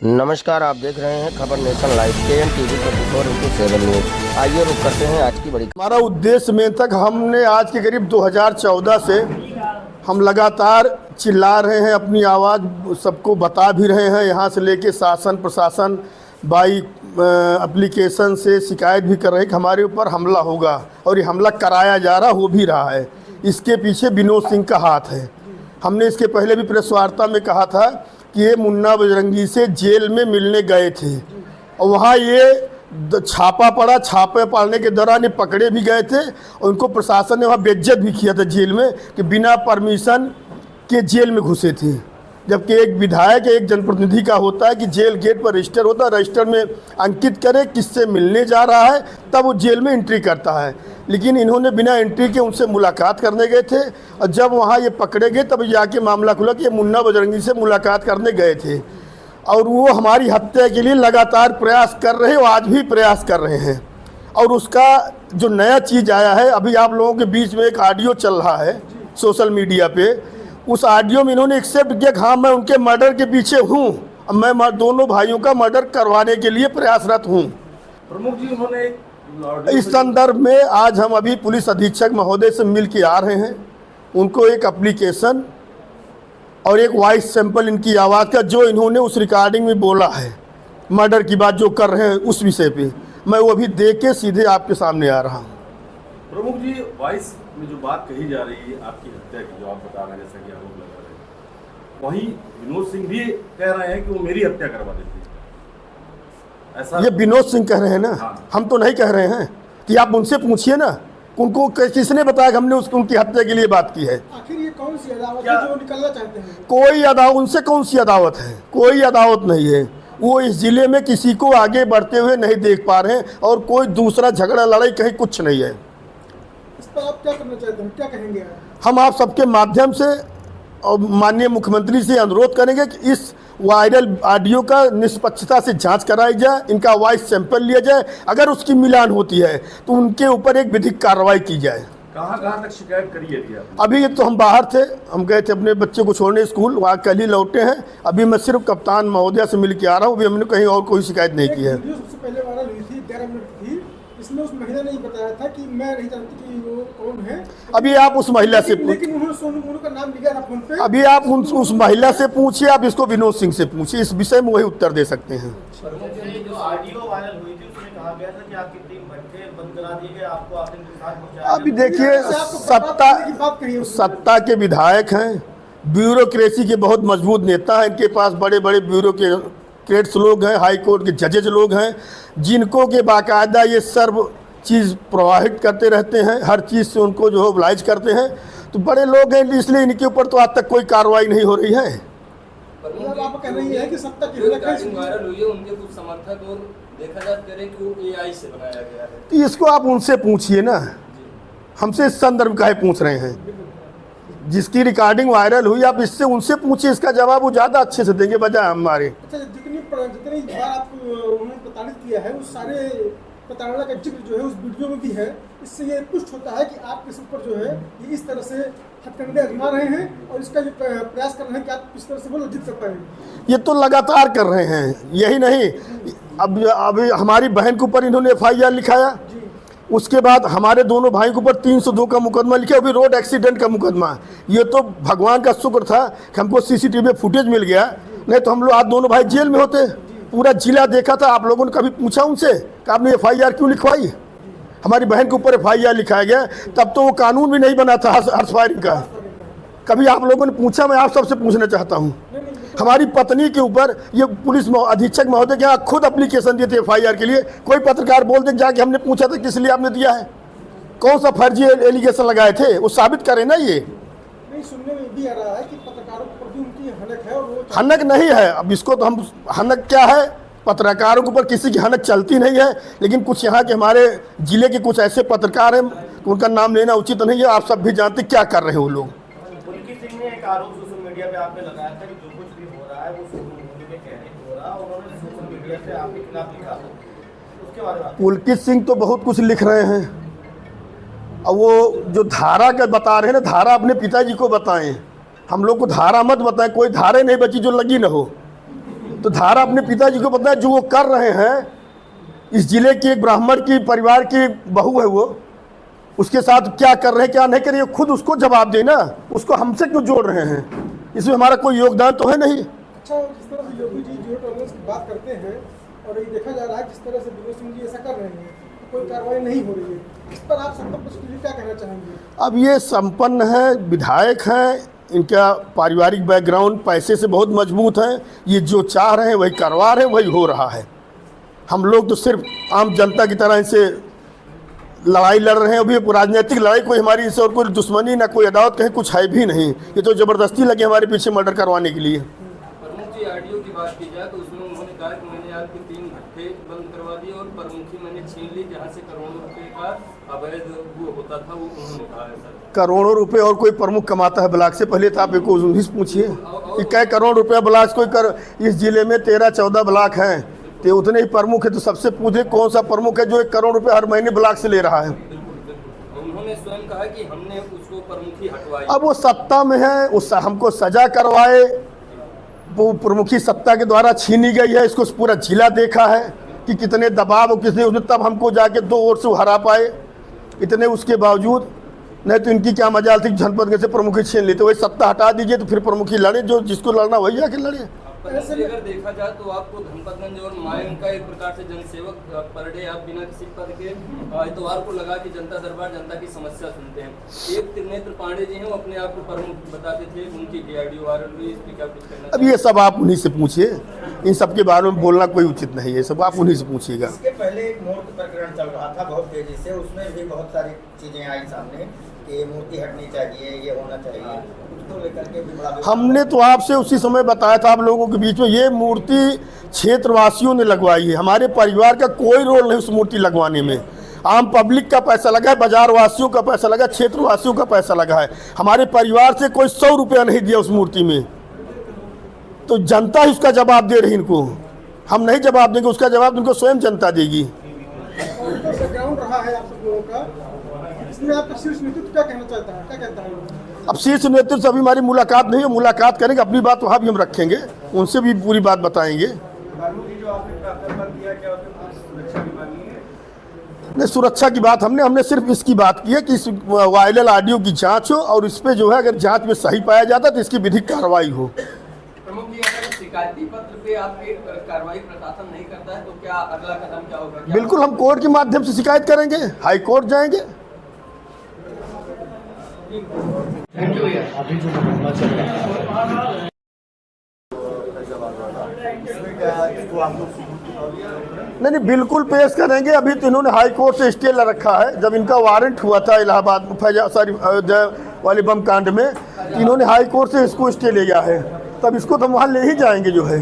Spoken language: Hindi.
नमस्कार, आप देख रहे हैं खबर nation live KN TV 24/7 news. आइए रुक करते हैं आज की बड़ी। हमारा उद्देश्य में तक हमने आज के करीब 2014 से हम लगातार चिल्ला रहे हैं, अपनी आवाज़ सबको बता भी रहे हैं। यहाँ से लेके शासन प्रशासन बाई एप्लीकेशन से शिकायत भी कर रहे हैं कि हमारे ऊपर हमला होगा और ये हमला कराया जा रहा हो भी रहा है। इसके पीछे विनोद सिंह का हाथ है। हमने इसके पहले भी प्रेस वार्ता में कहा था कि ये मुन्ना बजरंगी से जेल में मिलने गए थे और वहाँ ये छापा पड़ा। छापे पड़ने के दौरान ये पकड़े भी गए थे और उनको प्रशासन ने वहाँ बेइज्जत भी किया था जेल में कि बिना परमिशन के जेल में घुसे थे। जबकि एक विधायक एक जनप्रतिनिधि का होता है कि जेल गेट पर रजिस्टर होता है, रजिस्टर में अंकित करे किससे मिलने जा रहा है, तब वो जेल में एंट्री करता है। लेकिन इन्होंने बिना एंट्री के उनसे मुलाकात करने गए थे और जब वहाँ ये पकड़े गए तब जाके मामला खुला कि ये मुन्ना बजरंगी से मुलाकात करने गए थे और वो हमारी हत्या के लिए लगातार प्रयास कर रहे हैं और आज भी प्रयास कर रहे हैं। और उसका जो नया चीज़ आया है, अभी आप लोगों के बीच में एक ऑडियो चल रहा है सोशल मीडिया पे। उस ऑडियो में इन्होंने एक्सेप्ट किया कि हाँ, मैं उनके मर्डर के पीछे हूँ, मैं दोनों भाइयों का मर्डर करवाने के लिए प्रयासरत हूँ। प्रमुख जी, उन्होंने इस संदर्भ में आज हम अभी पुलिस अधीक्षक महोदय से मिल के आ रहे हैं। उनको एक एप्लीकेशन और एक वॉइस सैंपल इनकी आवाज़ का जो इन्होंने उस रिकॉर्डिंग में बोला है, मर्डर की बात जो कर रहे हैं उस विषय पे, मैं वो अभी देख के सीधे आपके सामने आ रहा हूँ। प्रमुख जी, वॉइस में जो बात कही जा रही है आपकी हत्या की, जो आप बता रहे हैं, जैसा कि आरोप लगा रहे हैं, वहीं विनोद सिंह भी कह रहे हैं कि वो मेरी हत्या करवा देते। ऐसा ये विनोद सिंह कह रहे हैं ना, हाँ। हम तो नहीं कह रहे हैं। कि आप उनसे पूछिए ना, उनको किसने बताया कि हमने उनकी हत्या के लिए बात की है। आखिर ये कौन सी अदावत है जो निकलना चाहते हैं? कोई अदावत, उनसे कौन सी अदावत है? कोई अदावत नहीं है। वो इस जिले में किसी को आगे बढ़ते हुए नहीं देख पा रहे हैं और कोई दूसरा झगड़ा लड़ाई कहीं कुछ नहीं है। इस पर आप क्या करना चाहते हैं, क्या कहेंगे आप? हम आप सबके माध्यम से और माननीय मुख्यमंत्री से अनुरोध करेंगे कि इस वायरल ऑडियो का निष्पक्षता से जांच कराई जाए, इनका वॉइस सैंपल लिया जाए। अगर उसकी मिलान होती है तो उनके ऊपर एक विधिक कार्रवाई की जाए। कहाँ तक शिकायत करी है आपने? अभी तो हम बाहर थे, हम गए थे अपने बच्चे को छोड़ने स्कूल, वहाँ कल ही लौटे हैं। अभी मैं सिर्फ कप्तान महोदया से मिल के आ रहा हूँ। अभी हमने कहीं और कोई शिकायत नहीं की है। वीडियो सबसे पहले वायरल हुई थी, 11 मिनट की थी। इसमें उस महिला ने बताया था कि मैं नहीं जानती कि वो कौन है। अभी आप उस महिला से लेकिन उन्होंने सोनू मोनू का नाम लिया ना फोन पे। अभी आप उस महिला से पूछिए, आप इसको विनोद सिंह से पूछिए, इस विषय में वही उत्तर दे सकते हैं। जो ऑडियो वायरल हुई थी उसमें कहा गया था कि आपकी 3 घंटे बंद करा दिए गए, आपको आखिर नुकसान पहुंचाया। अभी देखिए, सत्ता के विधायक हैं, ब्यूरोक्रेसी के बहुत मजबूत नेता हैं। इनके पास बड़े बड़े ब्यूरोक्रेट्स लोग हैं, हाई कोर्ट के जजेज लोग हैं, जिनको के बाकायदा ये सर्व चीज़ प्रवाहित करते रहते हैं, हर चीज़ से उनको जो है ओबलाइज करते हैं। तो बड़े लोग हैं, इसलिए इनके ऊपर तो आज तक कोई कार्रवाई नहीं हो रही है। मतलब आप कह रही है कि सत्ता की वायरल हुई है, उनके कुछ समर्थक और देखा जा कह रहे हैं कि वो AI से बनाया गया है। तो इसको आप उनसे पूछिए ना, हमसे इस संदर्भ काहे पूछ रहे हैं? जिसकी रिकॉर्डिंग वायरल हुई, आप इससे उनसे पूछिए, इसका जवाब वो ज़्यादा अच्छे से देंगे बजाय हमारे। अच्छा, जितनी बार आपको उन्होंने प्रताड़ित किया है, उस सारे प्रताड़ना का जिक्र जो है उस वीडियो में भी है। इससे ये पुष्ट होता है कि आप किस ऊपर जो है ये इस तरह से हथकंडे आजमा रहे हैं और इसका जो प्रयास कर रहे हैं कि आप किस तरह से वो लज्जित कर पाएंगे। ये तो लगातार कर रहे हैं, यही नहीं। अब हमारी बहन के ऊपर इन्होंने FIR लिखाया, उसके बाद हमारे दोनों भाई के ऊपर 302 का मुकदमा लिखा, अभी रोड एक्सीडेंट का मुकदमा। ये तो भगवान का शुक्र था कि हमको CCTV फुटेज मिल गया, नहीं तो हम लोग आज दोनों भाई जेल में होते। पूरा जिला देखा था। आप लोगों ने कभी पूछा उनसे कि आपने FIR क्यों लिखवाई? हमारी बहन के ऊपर FIR लिखाया गया, तब तो वो कानून भी नहीं बना था हॉर्स फायरिंग का। कभी आप लोगों ने पूछा? मैं आप सबसे पूछना चाहता हूँ। हमारी पत्नी के ऊपर ये पुलिस अधीक्षक महोदय के यहाँ खुद एप्लीकेशन दिए थे FIR के लिए। कोई पत्रकार बोल दे जाके हमने पूछा था किस लिए आपने दिया है, कौन सा फर्जी एलिगेशन लगाए थे, वो साबित करें ना। ये नहीं, सुनने में भी आ रहा है कि पत्रकारों के प्रति उनकी हनक है और वो हनक नहीं है। अब इसको तो हम, हनक क्या है? पत्रकारों के ऊपर किसी की हनक चलती नहीं है। लेकिन कुछ यहाँ के हमारे जिले के कुछ ऐसे पत्रकार हैं, उनका नाम लेना उचित नहीं है। आप सब भी जानते क्या कर रहे हैं वो लोग। पुलकित सिंह ने एक आरोप सोशल मीडिया पे आपने लगाया था कि जो कुछ भी हो रहा है वो सोनू मोनू के कहने से हो रहा है। उन्होंने सोशल मीडिया से आपके खिलाफ लिखा था, उसके बारे में पुलकित सिंह तो बहुत कुछ लिख रहे हैं। और वो जो धारा का बता रहे हैं ना, धारा अपने पिताजी को बताएं, हम लोग को धारा मत बताएं। कोई धारा नहीं बची जो लगी ना हो। तो धारा अपने पिताजी को पता है, जो वो कर रहे हैं, इस जिले की एक ब्राह्मण की परिवार की बहू है वो, उसके साथ क्या कर रहे हैं क्या नहीं कर रहे, खुद उसको जवाब देना, उसको हमसे क्यों जोड़ रहे हैं? इसमें हमारा कोई योगदान तो है नहीं। अच्छा, जिस तरह से योगी जी जियो टॉलरेंस की बात करते हैं और ये देखा जा रहा है जिस तरह से विनोद सिंह जी ऐसा कर रहे हैं, तो कोई कार्रवाई नहीं हो रही है, इस पर आप संपर्क पक्ष के लिए क्या कहना चाहेंगे? अब ये संपन्न है, विधायक हैं, इनका पारिवारिक बैकग्राउंड पैसे से बहुत मजबूत है, ये जो चाह रहे हैं वही करवा रहे हैं, वही हो रहा है। हम लोग तो सिर्फ आम जनता की तरह इनसे लड़ाई लड़ रहे हैं। अभी राजनीतिक लड़ाई कोई हमारी इससे और कोई दुश्मनी ना कोई अदावत कहीं कुछ है भी नहीं, ये तो ज़बरदस्ती लगे हमारे पीछे मर्डर करवाने के लिए। प्रमुख जी आरडीओ की बात की जाए तो उसमें उन्होंने कहा कि मैंने आपके 3 भट्टे बंद करवा दिए और प्रमुखी मैंने छीन ली, जहाँ से करोड़ों रुपए का अवैध वो होता था, वो उन्होंने कहा है सर। करोड़ों रुपए और कोई प्रमुख कमाता है ब्लॉक से? पहले तो आप एक उन्हीं से पूछिए कि कै करोड़ रुपया ब्लॉक कोई कर, इस जिले में 13-14 ब्लॉक हैं, तो उतने ही प्रमुख है, तो सबसे पूछे कौन सा प्रमुख है जो 1 करोड़ रुपए हर महीने ब्लॉक से ले रहा है? उन्होंने स्वयं कहा कि हमने उसको प्रमुखी हटवाई। अब वो सत्ता में है, उस हमको सजा करवाए, वो प्रमुखी सत्ता के द्वारा छीनी गई है, इसको पूरा जिला देखा है कि कितने दबाव और कितने उसने, तब हमको जाके 2 वोट से हरा पाए, इतने उसके बावजूद। नहीं तो इनकी क्या मजाल थी जनपद से प्रमुखी छीन लेते, वही सत्ता हटा दीजिए तो फिर प्रमुखी लड़े, जो जिसको लड़ना वही आके लड़े। ऐसे अगर देखा जाए तो आपको धनपतगंज और मायन का एक प्रकार से जनसेवक पर डे आप बिना किसी पद के इतवार को लगा कि जनता दरबार जनता की समस्या सुनते हैं। एक त्रिनेत्र पांडे जी हैं, वो अपने आप को प्रमुख बताते थे, उनकी डीआरडीओ आरएलवी इस पे क्या कुछ कहना? अब ये सब आप उन्हीं से पूछिए, इन सब के बारे में बोलना कोई उचित नहीं है, सब आप उन्हीं से पूछिएगा। इसके पहले एक मूर्ति प्रकरण चल रहा था बहुत तेजी से, उसमें भी बहुत सारी चीजें आई सामने कि मूर्ति हटनी चाहिए, ये होना चाहिए, उसको लेकर के भी बड़ा हमने तो आपसे उसी समय बताया था आप लोगों के बीच में, ये मूर्ति क्षेत्रवासियों ने लगवाई है, हमारे परिवार का कोई रोल नहीं उस मूर्ति लगवाने में। आम पब्लिक का पैसा लगा है, बाजार वासियों का पैसा लगा है, क्षेत्रवासियों का पैसा लगा है, हमारे परिवार से कोई 100 रुपया नहीं दिया उस मूर्ति में। तो जनता ही उसका जवाब दे रही इनको, हम नहीं जवाब देंगे, उसका जवाब इनको स्वयं जनता देगी। बैकग्राउंड रहा है आप सब लोगों का, इसमें आपका शीर्ष नेतृत्व क्या कहना चाहता है, क्या कहता है? अब शीर्ष नेतृत्व से अभी हमारी मुलाकात नहीं है, मुलाकात करेंगे, अपनी बात वहाँ भी हम रखेंगे, उनसे भी पूरी बात बताएंगे। नहीं, सुरक्षा की बात हमने सिर्फ इसकी बात की है कि इस वायरल ऑडियो की जांच हो और इस पे जो है अगर जांच में सही पाया जाता तो इसकी विधिक कार्रवाई हो। प्रमुख जी, अगर शिकायती पत्र पे आपकी कार्रवाई प्रशासन नहीं करता है तो क्या अगला कदम क्या होगा? बिल्कुल, हम कोर्ट के माध्यम से शिकायत करेंगे, हाई कोर्ट जाएंगे। नहीं, बिल्कुल पेश करेंगे। अभी तो इन्होंने हाई कोर्ट से स्टे ले रखा है, जब इनका वारंट हुआ था इलाहाबाद अयोध्या वाले बम कांड में, इन्होंने हाई कोर्ट से इसको स्टे ले गया है, तब इसको तो हम वहाँ ले ही जाएंगे जो है।